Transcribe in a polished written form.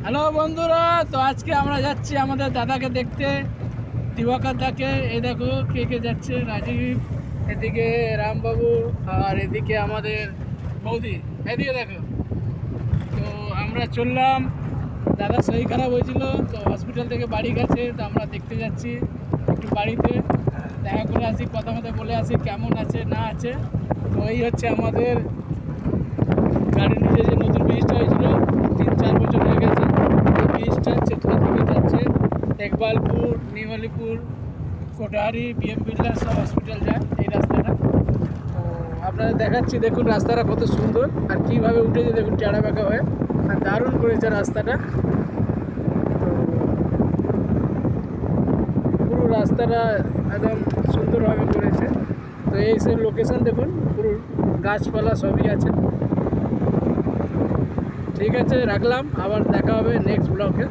Hello বন্ধুরা, তো আজকে আমরা যাচ্ছি আমাদের দাদাকে দেখতে, দিবাকর দাকে। এই দেখো কে কে যাচ্ছে, রাজীব, এদিকে রামবাবু, আর এদিকে আমাদের বৌদি, এদিকে দেখো। তো আমরা চললাম, দাদা শরীর খারাপ হয়েছিল, তো হসপিটাল থেকে বাড়ি গেছে, তো আমরা দেখতে যাচ্ছি একটু বাড়িতে দেখা করে আসি, কথা মতো বলে আসি কেমন আছে না আছে। তো এই হচ্ছে আমাদের গাড়ির নিচে যে নতুন ব্রিজটা হয়েছিল 3-4 বছর হয়ে গেছে, এই ব্রিজটা চেতলা থেকে যাচ্ছে টেকবালপুর, নিউ আলিপুর, কোটাহারি, বিএম বিল্ডার সব হসপিটাল যায় এই রাস্তাটা। তো আপনাদের দেখাচ্ছি, দেখুন রাস্তাটা কত সুন্দর আর কীভাবে উঠেছে দেখুন টেড়া বেঁকা হয়ে, আর দারুণ করেছে রাস্তাটা। তো পুরো রাস্তাটা একদম সুন্দরভাবে করেছে। তো এই সব লোকেশন দেখুন, পুরো গাছপালা সবই আছে। ঠিক আছে, রাখলাম, আবার দেখা হবে নেক্সট ব্লগে।